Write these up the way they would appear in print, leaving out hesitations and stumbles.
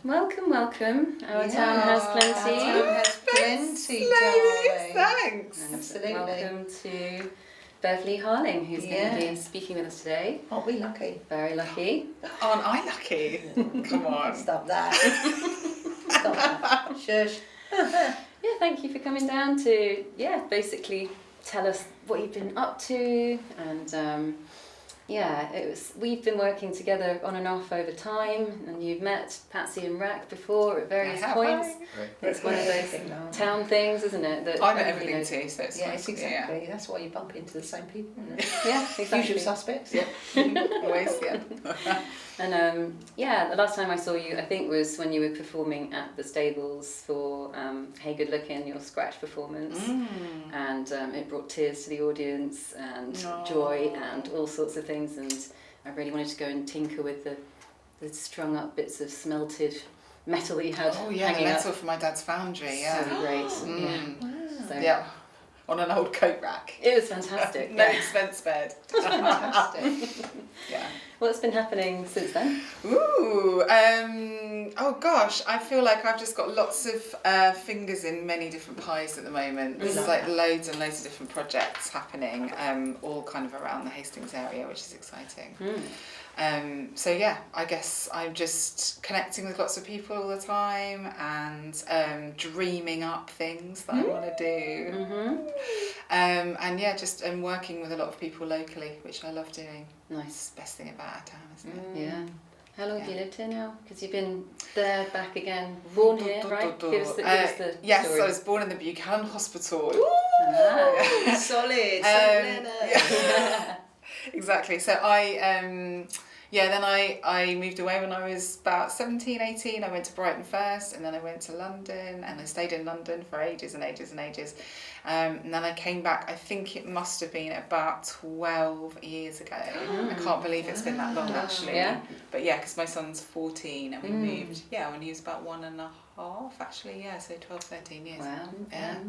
Welcome. Our town has plenty. Our town has plenty, Ladies, darling. thanks. And Absolutely. welcome to Bev Lee Harling, who's going to be speaking with us today. Aren't we lucky? Very lucky. Aren't I lucky? Come on. Stop that. Stop that. Shush. Yeah, thank you for coming down to, basically tell us what you've been up to. And we've been working together on and off over time, and you've met Patsy and Rack before at various points. It's one of those town things, isn't it? That I know everything too, so it's it's exactly. Yeah. That's why you bump into the same people, isn't it? Yeah, exactly. Usual suspects. Yeah. Always, yeah. And the last time I saw you, I think, was when you were performing at the stables for Hey Good Looking, your scratch performance. And it brought tears to the audience and joy and all sorts of things. And I really wanted to go and tinker with the strung up bits of smelted metal that you had Oh yeah, the hanging metal up. from my dad's foundry, yeah. So great. Wow. So Yeah. On an old coat rack. it was fantastic. No expense spared. Fantastic. Yeah. What's been happening since then? Ooh, oh gosh, I feel like I've just got lots of fingers in many different pies at the moment. There's like loads and loads of different projects happening, all kind of around the Hastings area, which is exciting. So yeah, I guess I'm just connecting with lots of people all the time and dreaming up things that I want to do. And yeah, just working with a lot of people locally, which I love doing. Nice. It's the best thing about our town, isn't it? Yeah. How long have you lived here now? Because you've been there, back again, born here, right? Give us the yes, story. I was born in the Buchanan Hospital. Ah. Solid. Exactly. So I then I moved away when I was about 17, 18. I went to Brighton first, and then I went to London, and I stayed in London for ages and ages and ages. And then I came back, I think it must have been about 12 years ago. I can't believe it's been that long, actually. Yeah. But yeah, because my son's 14, and we moved, when he was about 1.5, actually, so 12, 13 years. Wow. Yeah.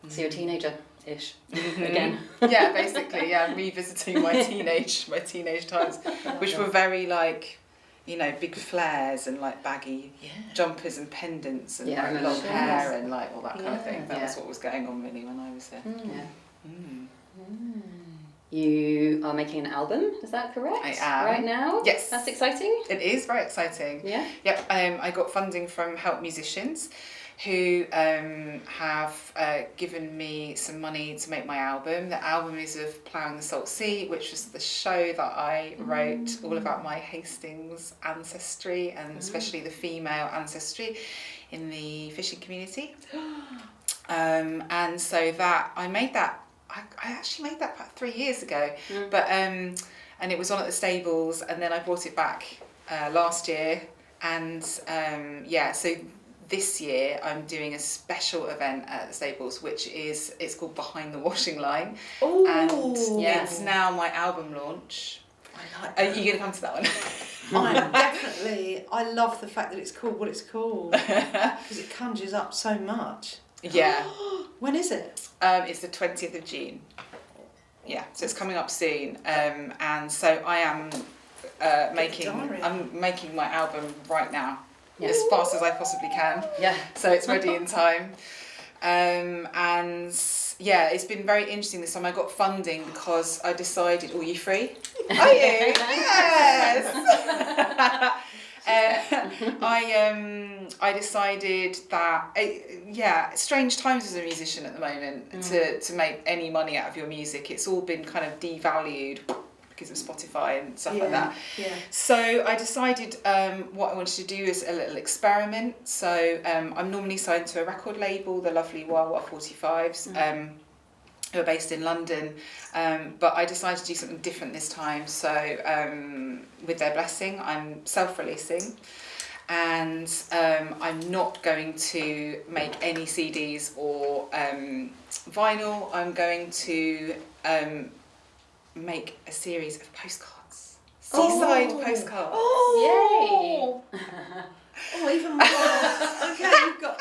So you're a teenager-ish again. Yeah, basically, revisiting my teenage times, which were very big flares and like baggy jumpers and pendants and like long hair and like all that kind of thing. That was what was going on really when I was there. You are making an album, is that correct? I am. Right now? Yes. That's exciting? It is very exciting. Yeah? Yep, I got funding from Help Musicians, who have given me some money to make my album. The album is of Ploughing the Salt Sea, which was the show that I wrote all about my Hastings ancestry, and especially the female ancestry in the fishing community. And so I made that, I actually made that about 3 years ago, but and it was on at the stables, and then I brought it back last year, and so this year I'm doing a special event at the stables, it's called Behind the Washing Line. Ooh. And it's now my album launch. I like Are that. you going to come to that one? I'm definitely. I love the fact that it's called what it's called, because it conjures up so much. Yeah. When is it? It's the 20th of June. Yeah, so it's coming up soon. And so I am I'm making my album right now. As fast as I possibly can. Yeah. So it's ready in time. And it's been very interesting this time. I got funding because I decided, you free? Are you? Yes! I decided that, strange times as a musician at the moment to make any money out of your music. It's all been kind of devalued because of Spotify and stuff like that. Yeah. So I decided what I wanted to do is a little experiment. So I'm normally signed to a record label, the lovely Wawa 45s, who are based in London. But I decided to do something different this time. So with their blessing, I'm self-releasing. And I'm not going to make any CDs or vinyl. I'm going to make a series of postcards. Seaside postcards. Oh! Yay! Even more. Okay, you've got.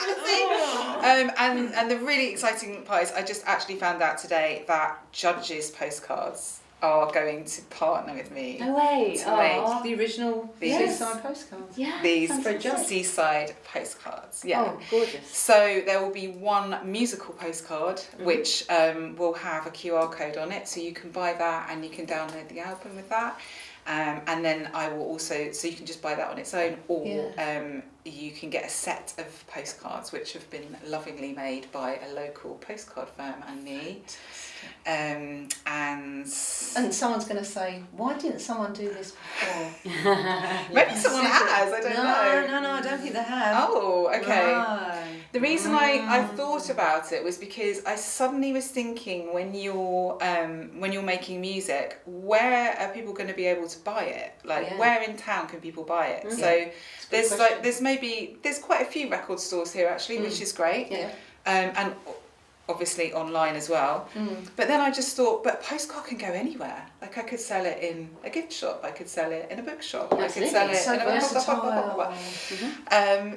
And the really exciting part is I just actually found out today that judges' postcards are going to partner with me. No way. To make The original seaside postcards. Yeah. these fantastic. seaside postcards. Yeah. Oh, gorgeous. So there will be one musical postcard which will have a QR code on it, so you can buy that and you can download the album with that. And then I will also, so you can just buy that on its own, or you can get a set of postcards which have been lovingly made by a local postcard firm and me. And someone's going to say, why didn't someone do this before? maybe someone has, I don't know. No, I don't think they have. Oh, okay. No. The reason I thought about it was because I suddenly was thinking, when you're making music, where are people going to be able to buy it? Like, where in town can people buy it? So there's quite a few record stores here actually, which is great. Yeah. And obviously online as well. But then I just thought, but a postcard can go anywhere. Like, I could sell it in a gift shop, I could sell it in a bookshop, I could sell it so in a versatile.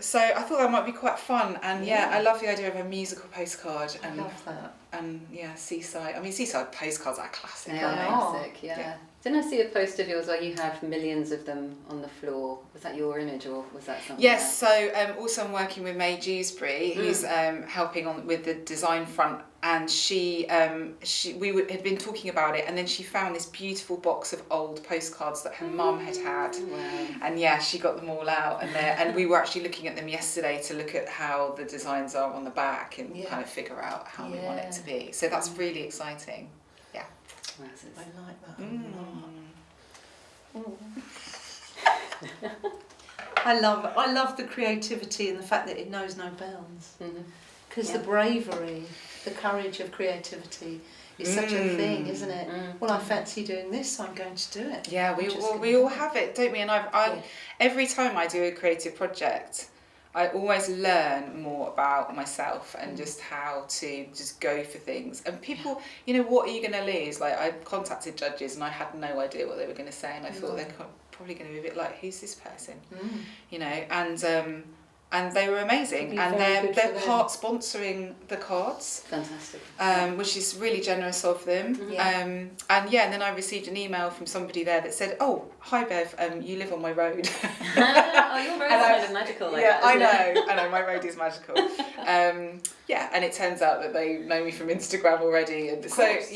so I thought that might be quite fun, and I love the idea of a musical postcard. And, I love that. And seaside. I mean, seaside postcards are classic. They aren't are classic, Didn't I see a post of yours where you have millions of them on the floor? Was that your image, or was that something Yes, else? so also I'm working with May Dewsbury, who's helping on with the design front, and we had been talking about it, and then she found this beautiful box of old postcards that her mum had had, and she got them all out, and we were actually looking at them yesterday to look at how the designs are on the back and kind of figure out how we want it to be. So that's really exciting. Yeah. I like that. I love the creativity and the fact that it knows no bounds. Because the bravery, the courage of creativity is such a thing, isn't it? Well, I fancy doing this, so I'm going to do it. Yeah, we all have it, don't we? And I every time I do a creative project, I always learn more about myself and just how to just go for things. And people, what are you going to lose? Like, I contacted judges and I had no idea what they were going to say, and I thought they're probably going to be a bit like, who's this person? And they were amazing, and they're part sponsoring the cards. Fantastic. Which is really generous of them. And then I received an email from somebody there that said, "Oh, hi Bev, you live on my road." Your road is kind of magical like that. I know, my road is magical. And it turns out that they know me from Instagram already, and so it's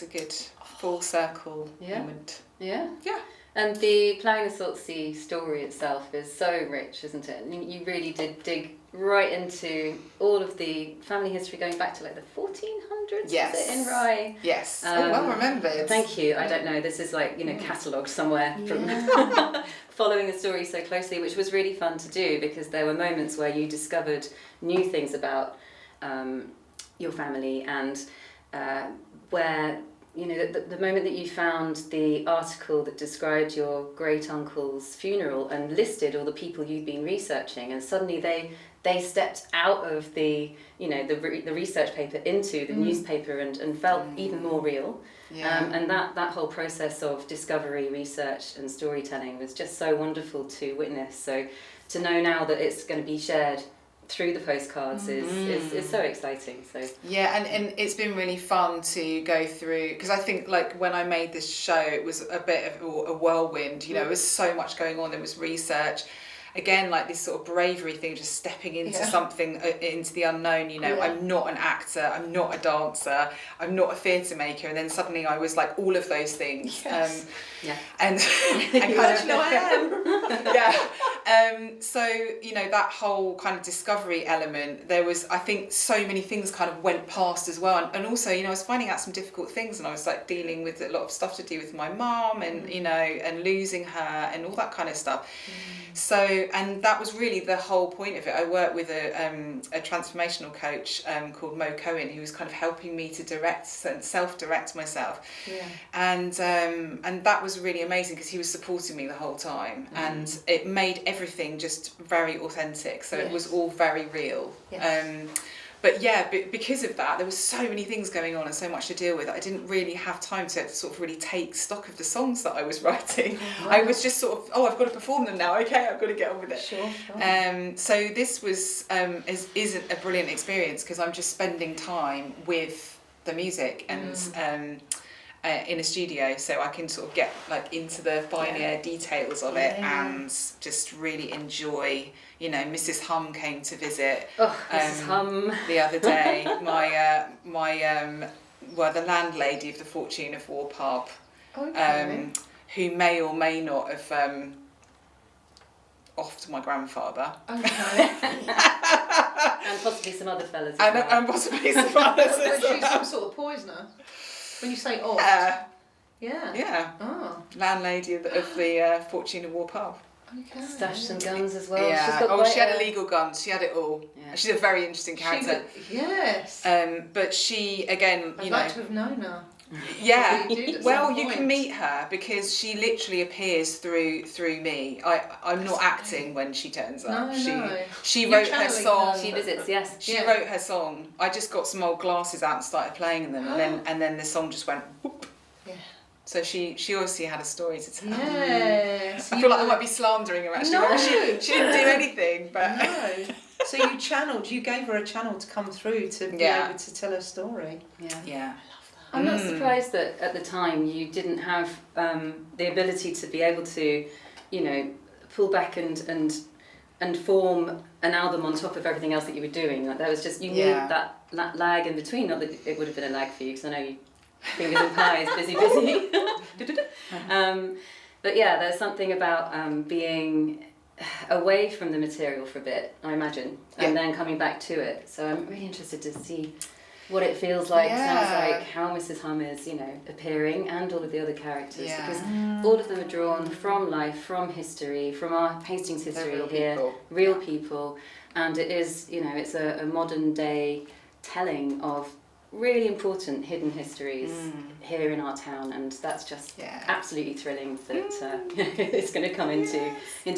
a good full circle moment. Yeah. Yeah. And the Ploughing the Salt Sea story itself is so rich, isn't it? You really did dig right into all of the family history going back to like the 1400s, yes. Was it, in Rye? Yes, well remembered. Thank you. I don't know, this is like, catalogued somewhere from following the story so closely, which was really fun to do because there were moments where you discovered new things about your family and where... the moment that you found the article that described your great uncle's funeral and listed all the people you'd been researching, and suddenly they stepped out of the research paper into the newspaper and felt even more real. And that whole process of discovery, research and storytelling was just so wonderful to witness. So to know now that it's going to be shared through the postcards is so exciting. So and it's been really fun to go through, because I think like when I made this show it was a bit of a whirlwind, there was so much going on. There was research, again, like this sort of bravery thing, just stepping into something, into the unknown. I'm not an actor, I'm not a dancer, I'm not a theatre maker, and then suddenly I was like all of those things. And kind of so that whole kind of discovery element, there was, I think, so many things kind of went past as well, and also I was finding out some difficult things, and I was like dealing with a lot of stuff to do with my mum and and losing her and all that kind of stuff. So, and that was really the whole point of it. I worked with a transformational coach called Mo Cohen, who was kind of helping me to direct and self-direct myself. And that was really amazing because he was supporting me the whole time, and it made everything just very authentic. So it was all very real. But because of that, there was so many things going on and so much to deal with. I didn't really have time to sort of really take stock of the songs that I was writing. I was just sort of, I've got to perform them now. Okay, I've got to get on with it. Sure. So this was is a brilliant experience because I'm just spending time with the music and in a studio, so I can sort of get like into the finer details of it and just really enjoy. You know, Mrs. Hum came to visit. Oh, Mrs. Hum. The other day, the landlady of the Fortune of War pub, who may or may not have offed my grandfather. Okay. And possibly some other fellas as well. And possibly some others as Was she well. some sort of poisoner? When you say off? Yeah. Yeah. Oh. Landlady of the Fortune of War pub. Okay. Stashed some guns as well. Yeah. She's got She had illegal guns. She had it all. Yeah. She's a very interesting character. Yes. But she, again, I'd like to have known her. Yeah. You did at Well, some you point. can meet her because she literally appears through me. I'm not acting when she turns up. No. She You're wrote her channeling song. her. She visits, yes. She wrote her song. I just got some old glasses out and started playing them, and then the song just went whoop. Yeah. So she obviously had a story to tell. Yes. I feel like I might be slandering her actually. No. She didn't do anything, but No. So you gave her a channel to come through to be able to tell her story. Yeah. I'm not surprised that at the time you didn't have the ability to be able to, you know, pull back and form an album on top of everything else that you were doing. Like, that was just, you need that lag in between. Not that it would have been a lag for you, because I know you fingers and pies, busy. But yeah, there's something about being away from the material for a bit, I imagine, and then coming back to it. So I'm really interested to see what it feels like, sounds like, how Mrs. Hum is, you know, appearing, and all of the other characters, because all of them are drawn from life, from history, from our Hastings history here, real people, and it is, you know, it's a modern day telling of really important hidden histories here in our town, and that's just absolutely thrilling that it's going to come into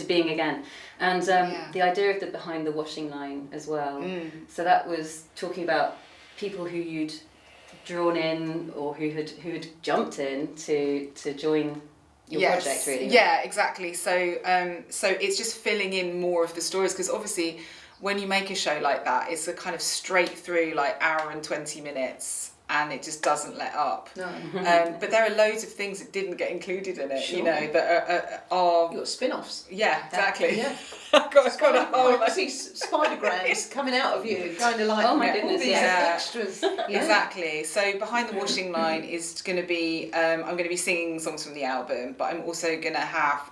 being again. And the idea of the behind the washing line as well. So that was talking about people who you'd drawn in or who had jumped in to join your project, really. Yeah, exactly. So it's just filling in more of the stories, because obviously when you make a show like that, it's a kind of straight through like hour and 20 minutes, and it just doesn't let up. No. But there are loads of things that didn't get included in it, you know, that are You've got spin-offs. yeah, exactly. Yeah. I've got a whole I see spider-grams coming out of you, kind of like, Oh my all goodness, these extras. Exactly. So Behind the Washing Line is going to be, I'm going to be singing songs from the album, but I'm also going to have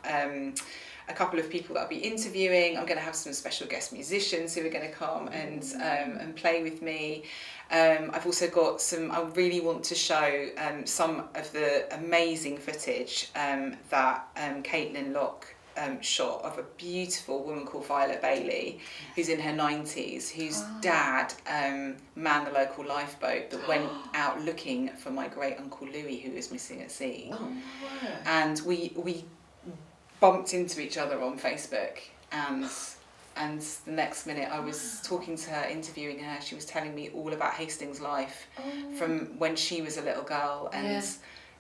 a couple of people that I'll be interviewing. I'm going to have some special guest musicians who are going to come and play with me. I've also got I really want to show some of the amazing footage that Caitlin Locke shot of a beautiful woman called Violet Bailey, who's in her 90s, whose dad manned the local lifeboat that went out looking for my great uncle Louis, who was missing at sea. And we bumped into each other on Facebook, and the next minute I was talking to her, interviewing her. She was telling me all about Hastings' life from when she was a little girl, and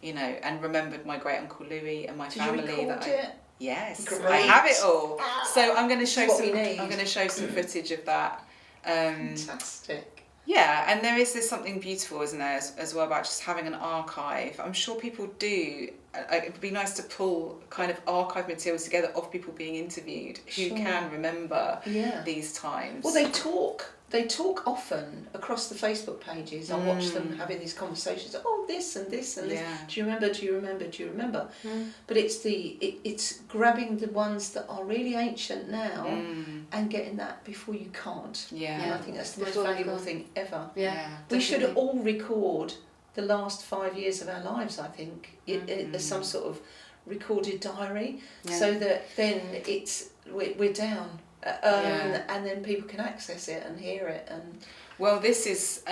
you know, and remembered my great uncle Louis and my family. Did you record it? Yes, Great. I have it all. So I'm going to show That's what some. we need. I'm going to show some footage of that. Fantastic. Yeah, and there's something beautiful, isn't there, as well, about just having an archive. I'm sure people do. It would be nice to pull kind of archive materials together of people being interviewed who can remember these times. Well, they talk often across the Facebook pages. I watch them having these conversations. Oh, this and this and this. Do you remember? Do you remember? Do you remember? But it's grabbing the ones that are really ancient now and getting that before you can't. And I think that's the most valuable thing ever. We should all record the last 5 years of our lives, I think, as some sort of recorded diary, so that then we're down. And then people can access it and hear it. And well, this is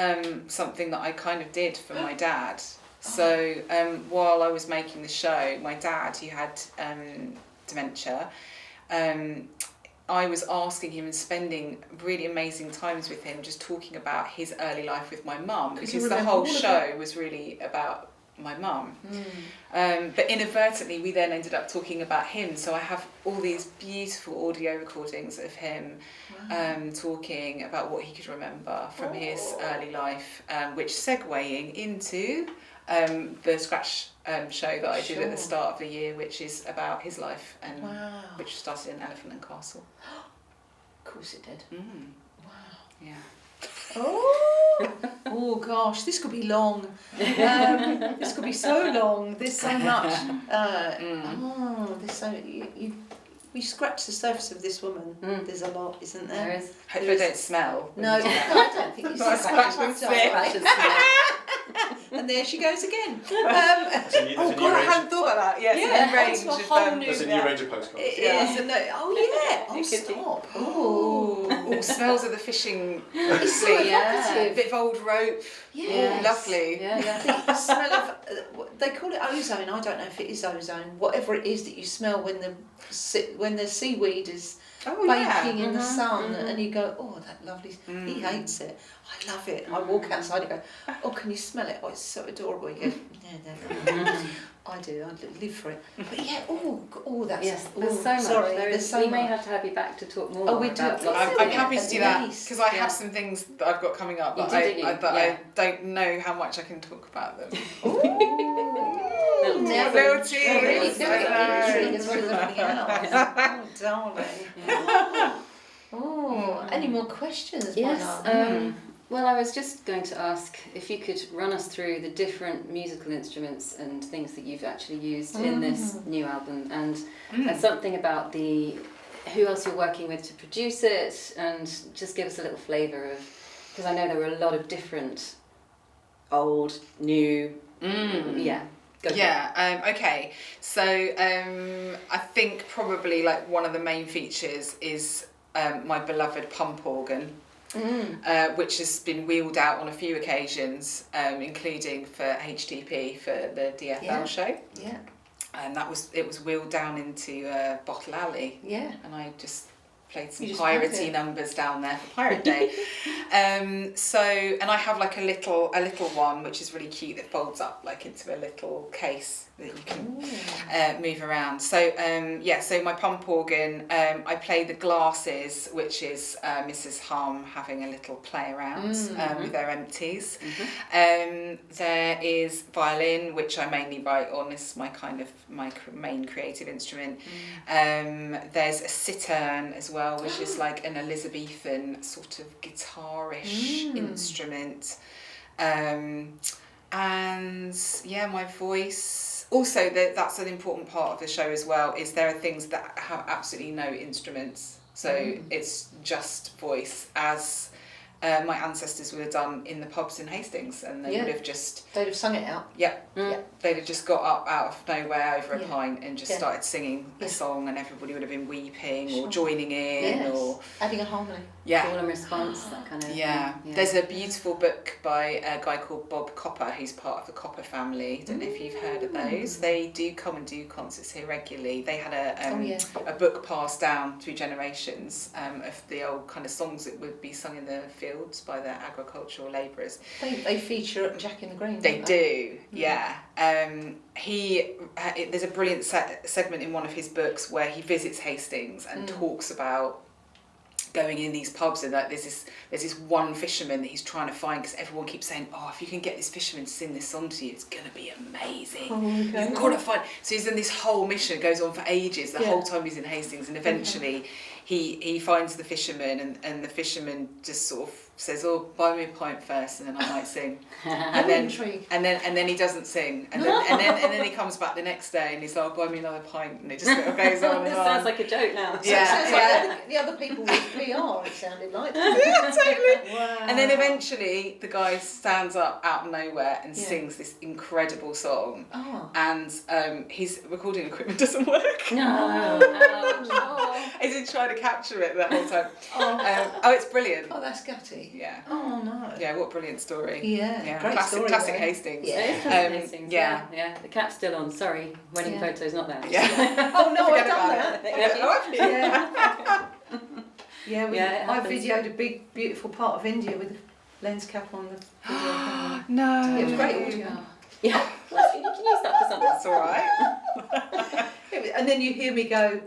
something that I kind of did for my dad. So while I was making the show, my dad, who had dementia, I was asking him and spending really amazing times with him, just talking about his early life with my mum, because the whole show was really about my mum. But inadvertently we then ended up talking about him, so I have all these beautiful audio recordings of him talking about what he could remember from his early life, which segueing into the Scratch show that I did at the start of the year, which is about his life, and which started in Elephant and Castle. Of course it did. Wow. Yeah. Oh gosh, this could be long. This could be so long. There's so much. There's so we scratch the surface of this woman. There's a lot, isn't there? There is. Hopefully I don't smell. No, I don't think you Scratch and there she goes again. There's a new I hadn't thought about that. Yeah, it's a whole new there's a new range of postcards. It is, and oh stop. Oh, smells of the fishing It's so fleet. evocative. A bit of old rope. Yes. Lovely. The smell of they call it ozone. I don't know if it is ozone. Whatever it is that you smell when the seaweed is baking in the sun, and you go, oh, that lovely. He hates it. I love it. I walk outside and go, oh, can you smell it? Oh, it's so adorable. You go, no. I do. I live for it. But yeah, that's there's so much. Sorry, there's so we may have to have you back to talk more. Oh, we do. about lots of I'm things. happy to do that because I Yeah. have some things that I've got coming up You that, do, don't you? I don't know how much I can talk about them. Little Little teasers. teasers. Really, I very know. intriguing as well as everything else. Oh, darling. Any more questions? Yes. Mona? Well, I was just going to ask if you could run us through the different musical instruments and things that you've actually used in this new album, and something about who else you're working with to produce it, and just give us a little flavour of, because I know there were a lot of different old, new, Go okay. So I think probably like one of the main features is my beloved pump organ. Which has been wheeled out on a few occasions, including for HTP for the DFL show. Yeah. And it was wheeled down into Bottle Alley. Yeah. And I just played some You just piratey numbers down there for Pirate Day. And I have like a little one which is really cute that folds up like into a little case that you can move around. So so my pump organ, I play the glasses, which is Mrs. Hum having a little play around with their empties. There is violin, which I mainly write on. This is my main creative instrument. There's a cittern as well, which is like an Elizabethan sort of guitarish instrument. And my voice. Also, that's an important part of the show as well, is there are things that have absolutely no instruments. So it's just voice, as my ancestors would have done in the pubs in Hastings, and they would have just... They'd have sung it out. They'd have just got up out of nowhere over a pint and just started singing a song, and everybody would have been weeping or joining in or... adding a harmony. Call and response, that kind of thing. There's a beautiful book by a guy called Bob Copper, who's part of the Copper family. I don't know if you've heard of those. They do come and do concerts here regularly. They had a book passed down through generations of the old kind of songs that would be sung in the fields by the agricultural labourers. They feature at Jack in the Green. They do, yeah. There's a brilliant segment in one of his books where he visits Hastings and talks about going in these pubs, and like there's this one fisherman that he's trying to find, because everyone keeps saying, oh, if you can get this fisherman to sing this song to you, it's gonna be amazing. You've got to find. So he's in this whole mission, it goes on for ages, the whole time he's in Hastings, and eventually he finds the fisherman, and the fisherman just sort of says, oh, buy me a pint first and then I might sing. and then he doesn't sing, and then he comes back the next day and he's like, oh, buy me another pint, and it just goes on and This on. sounds like a joke now. Like the other people with PR, it sounded like. Yeah, totally. Wow. And then eventually the guy stands up out of nowhere and sings this incredible song, and his recording equipment doesn't work. No. As he tried to capture it that whole time. It's brilliant. Oh, that's gutty. Yeah. Oh no. Yeah, what a brilliant story. Yeah. Great classic, story. classic though. Hastings. Yeah. It is classic Hastings, yeah. Yeah. The cap's still on. Sorry, wedding photo's not there. Yeah. Oh no, Forget I've done about that. it. Yeah. I videoed a big, beautiful part of India with a lens cap on the video camera. No. It was great audio. Yeah. Well, you can use that for something. That's all right. And then you hear me go,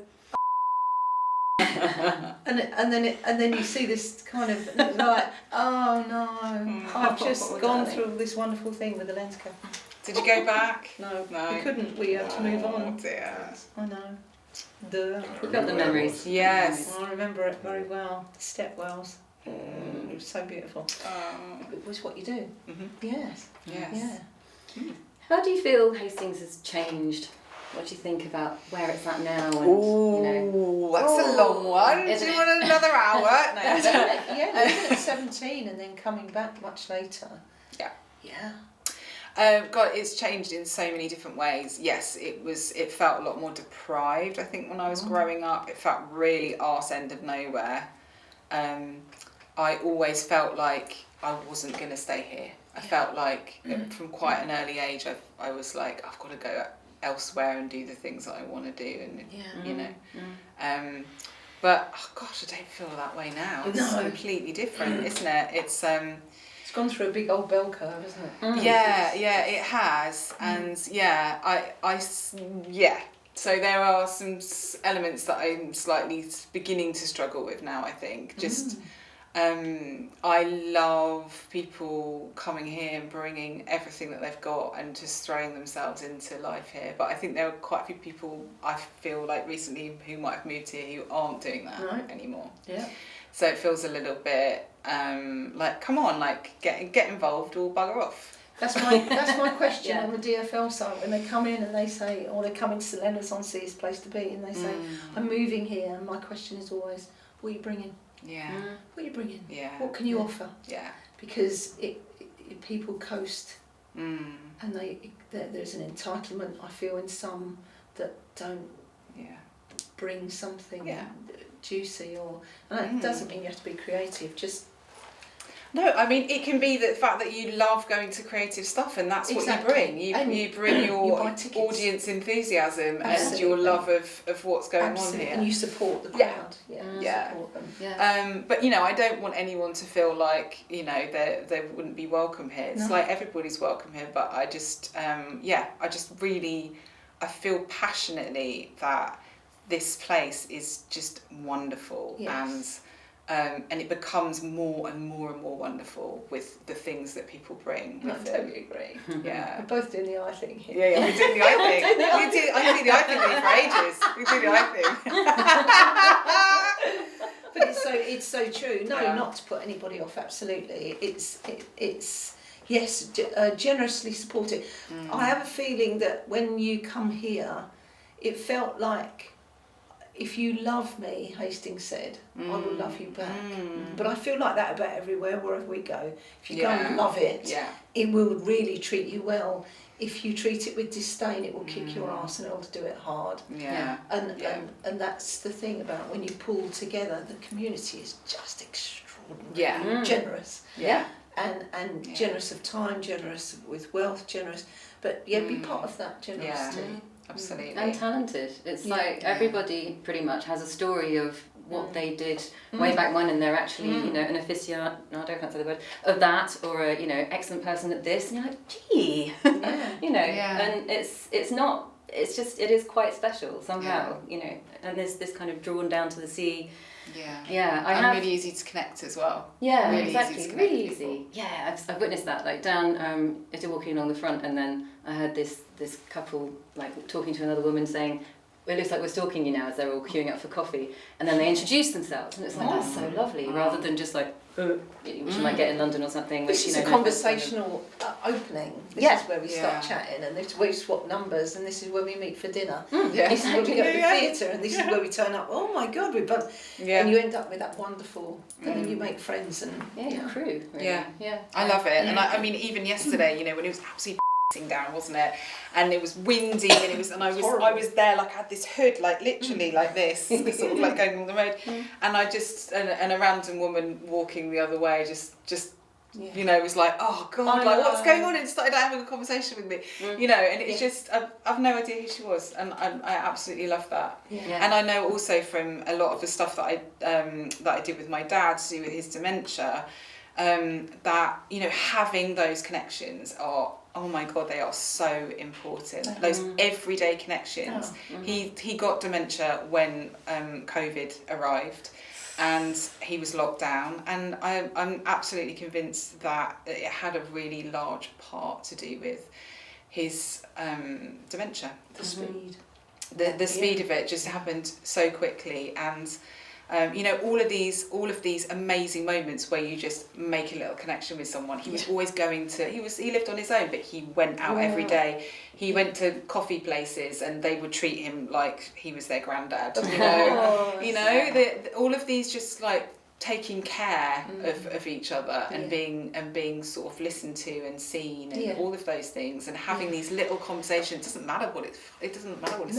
and then you see this kind of, and it's like, oh no, I've just gone through this wonderful thing with the lens cap. Did you go back? No, No. we couldn't. We had to move on. Oh dear. I know. Duh. We've got the memories. Yes. I remember it very well. Stepwells. It was so beautiful. It was what you do. Mhm. Yes. Yes. Yeah. How do you feel Hastings has changed? What do you think about where it's at now? And, Ooh, that's a long one. Do you want another hour? No. Yeah, leaving at 17 and then coming back much later. Yeah. Yeah. God, it's changed in so many different ways. Yes, it felt a lot more deprived, I think, when I was growing up. It felt really arse end of nowhere. I always felt like I wasn't going to stay here. I felt like from quite an early age, I was like, I've got to go elsewhere and do the things that I want to do, and you know. But oh gosh, I don't feel that way now. It's completely different, isn't it? It's gone through a big old bell curve, isn't it? Yeah, it has, and so there are some elements that I'm slightly beginning to struggle with now, I think. Just I love people coming here and bringing everything that they've got and just throwing themselves into life here, but I think there are quite a few people I feel like recently who might have moved here who aren't doing that anymore. Yeah. So it feels a little bit like, come on, like get involved or bugger off. That's my question on the DFL side, when they come in and they say, or they come into Lenders on Sea's place to be, and they say, I'm moving here, and my question is always, what are you bringing? Yeah. What are you bringing? Yeah. What can you offer? Yeah. Because people coast, and there's an entitlement, I feel, in some that don't bring something juicy, and it doesn't mean you have to be creative, just... No, I mean, it can be the fact that you love going to creative stuff, and that's what you bring. You bring your audience enthusiasm and your love of what's going on here. And you support the crowd. Support them. Yeah. But, you know, I don't want anyone to feel like, you know, they wouldn't be welcome here. It's like everybody's welcome here, but I just, I feel passionately that this place is just wonderful. Yes. And it becomes more and more and more wonderful with the things that people bring. I totally agree. Yeah. We're both doing the eye thing here. Yeah, we're doing the eye thing. I did the eye thing for ages. We do the eye thing. But it's so true. No, not to put anybody off. Absolutely, it's yes, generously supported. I have a feeling that when you come here, it felt like, if you love me, Hastings said, I will love you back. But I feel like that about everywhere, wherever we go. If you go and love it, it will really treat you well. If you treat it with disdain, it will kick your ass and it'll do it hard. Yeah. And that's the thing about when you pull together, the community is just extraordinarily generous. Yeah. And generous of time, generous with wealth, generous. But be part of that generosity. Yeah. Absolutely. And talented. It's like everybody pretty much has a story of what they did way back when, and they're actually, you know, an aficionado, no, I don't know say the word, of that, or a, you know, excellent person at this, and you're like, gee, you know, and it is quite special somehow, you know, and there's this kind of drawn down to the sea. And really easy to connect as well. Really easy. People. Yeah, I've witnessed that, like down, as you're walking along the front, and then I heard this couple like talking to another woman saying, well, it looks like we're stalking you now, as they're all queuing up for coffee, and then they introduce themselves, and it's like, that's so lovely, rather than just like, which you might get in London or something. This is a conversational opening. This is where we start chatting, and this is where we swap numbers, and this is where we meet for dinner. This is where we go to the theatre, and this is where we turn up. Oh my God, we're both. And you end up with that wonderful, and then you make friends and your crew. Really. Yeah. I love it, and I mean, even yesterday, you know, when it was absolutely down, wasn't it? And it was windy, and I was there, like I had this hood, like literally like this, sort of like going on the road, and I just and a random woman walking the other way just you know, was like, oh God, like what's going on, and started having a conversation with me, you know, and it's just I've no idea who she was, and I absolutely love that. And I know also from a lot of the stuff that I did with my dad to do with his dementia, that, you know, having those connections are oh my God, they are so important. Those everyday connections. He got dementia when COVID arrived, and he was locked down, and I'm absolutely convinced that it had a really large part to do with his dementia. The speed. The speed of it just happened so quickly, and you know, all of these amazing moments where you just make a little connection with someone. He was always going to. He lived on his own, but he went out every day. He went to coffee places, and they would treat him like he was their granddad. You know, all of these just like taking care of each other and being sort of listened to and seen and all of those things, and having these little conversations. It doesn't matter what it's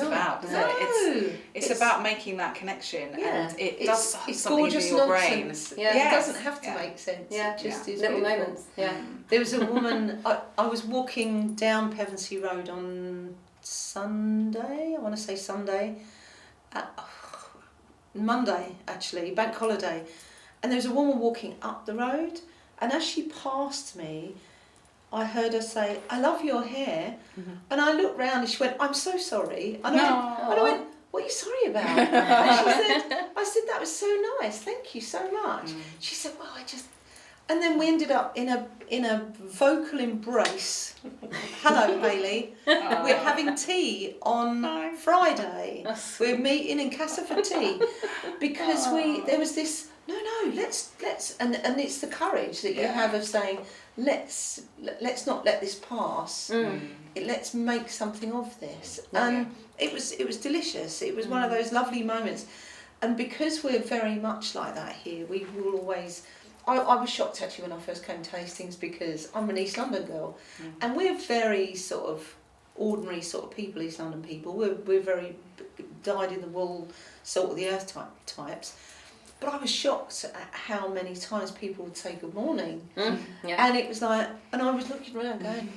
about, does it? It's about making that connection, and it does something to your brain. It doesn't have to make sense. It just is little beautiful. moments. There was a woman. I was walking down Pevensey Road on Sunday. I want to say Sunday. Monday actually, bank holiday. And there was a woman walking up the road, and as she passed me, I heard her say, "I love your hair." And I looked round and she went, "I'm so sorry." And I went, "What are you sorry about?" And she said, I said, "That was so nice, thank you so much." She said, "Well, I just..." And then we ended up in a vocal embrace. "Hello, Hayley. We're having tea on Friday. We're meeting in Casa for tea." Because there was this, let's and it's the courage that you have of saying, let's not let this pass. Let's make something of this. And it was delicious. It was one of those lovely moments. And because we're very much like that here, we will always... I was shocked actually when I first came to Hastings, because I'm an East London girl, and we're very sort of ordinary sort of people, East London people. We're very dyed-in-the-wool, salt-of-the-earth types. But I was shocked at how many times people would say good morning. And it was like, and I was looking around going,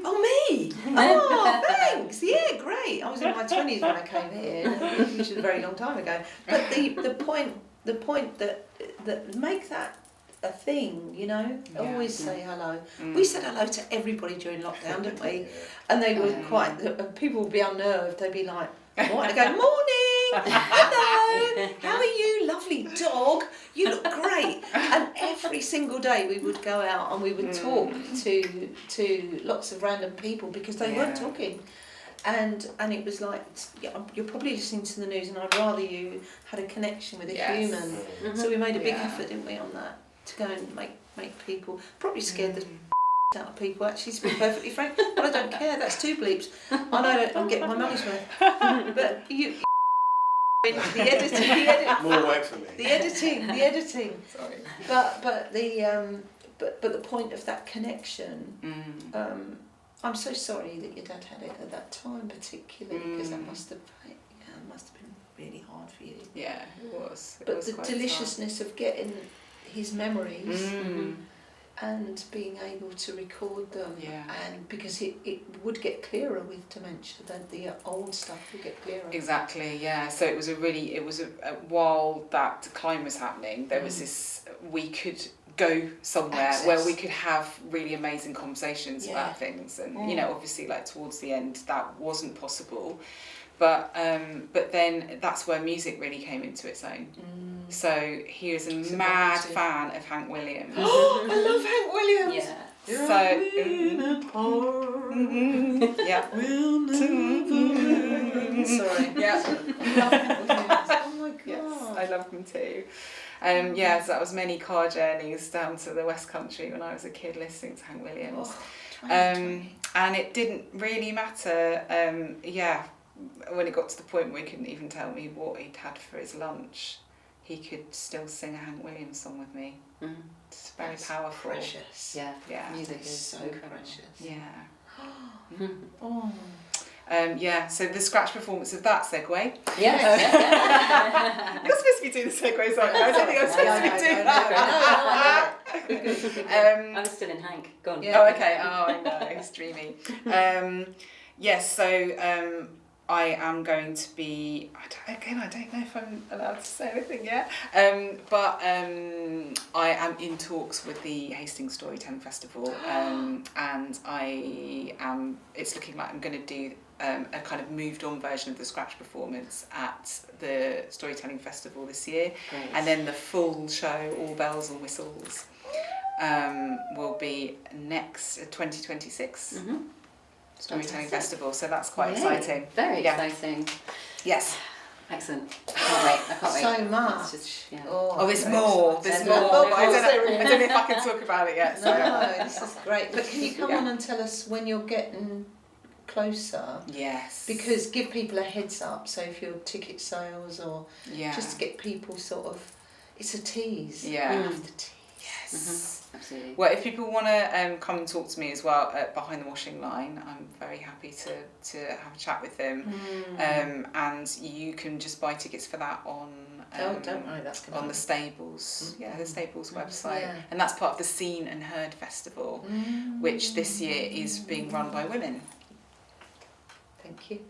"Oh, me? Oh, thanks. Yeah, great." I was in my 20s when I came here, which is a very long time ago. But the point that make that a thing, you know, always say hello. We said hello to everybody during lockdown, didn't we? And they were people would be unnerved. They'd be like, "What?" I go, "Morning, hello, how are you, lovely dog? You look great." And every single day we would go out and we would talk to lots of random people, because they weren't talking. And it was like, you're probably listening to the news, and I'd rather you had a connection with a human. So we made a big effort, didn't we, on that, to go and make people, probably scared the out of people, actually, to be perfectly frank. But I don't care, that's 2 bleeps. I know I'm getting my money's worth. But the editing, more work for me. The editing. Sorry. But the point of that connection. I'm so sorry that your dad had it at that time, particularly, because that must have been really hard for you. Yeah, it was. But the deliciousness of getting his memories and being able to record them, and because it would get clearer with dementia, the old stuff would get clearer. Exactly, yeah. So it was while that decline was happening, there was this, we could go somewhere where we could have really amazing conversations about things, and you know, obviously, like towards the end that wasn't possible, but then that's where music really came into its own. So he was a mad fan of Hank Williams. I love Hank Williams. Sorry. Yeah. Oh my God. Yes, I love them too. So that was many car journeys down to the West Country when I was a kid, listening to Hank Williams. And it didn't really matter, when it got to the point where he couldn't even tell me what he'd had for his lunch, he could still sing a Hank Williams song with me. It's very powerful. Precious. Yeah. Music is so precious. Yeah. So the scratch performance of that segue. Yes. You're supposed to be doing the segues, aren't you? I don't think I'm supposed to be doing that. I'm still in Hank. Go on. Oh, okay. Oh, I know. It's dreamy. I am going to be, I don't know if I'm allowed to say anything yet, but I am in talks with the Hastings Storytelling Festival, and it's looking like I'm going to do a kind of moved on version of the Scratch performance at the Storytelling Festival this year. Great. And then the full show, all bells and whistles, will be next 2026. Mm-hmm. Storytelling Festival, so that's quite exciting. Very exciting. Yes. Excellent. I can't wait. So much. It's just, yeah. There's more. There's more. But I don't know if I can talk about it yet. So. No, this is great. But can you come on and tell us when you're getting closer? Yes. Because give people a heads up. So if your ticket sales or just to get people sort of, it's a tease. Yeah. After tease. Yes. Mm-hmm. Absolutely. Well, if people want to come and talk to me as well at Behind the Washing Line, I'm very happy to have a chat with them. And you can just buy tickets for that on don't worry, that's gonna on the Stables, the Stables website, Yeah. and that's part of the Seen and Heard Festival, which this year is being run by women. Thank you.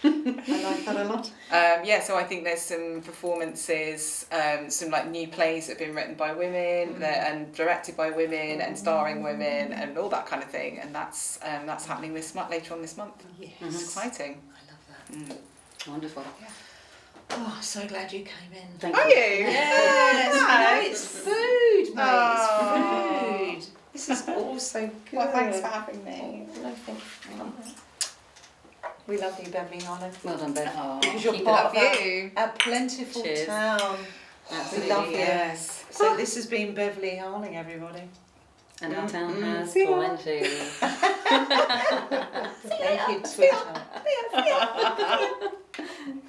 I like that a lot. So I think there's some performances, some like new plays that have been written by women and directed by women and starring women and all that kind of thing, and that's happening later on this month. Yes. It's exciting. I love that. Wonderful. Yeah. Oh, so glad you came in. Thank Are you. you? Yes, no, it's food, mate. Oh. It's food. This is all so good. Well, thanks for having me. No, thanks. We love you, Bev Lee Harling. Well done, Bev. Oh, Because you're keep part it of up. our plentiful Cheers. town. Absolutely. We love you. Yes. So this has been Bev Lee Harling, everybody. And our town has See ya. plenty. Thank you, Twitter.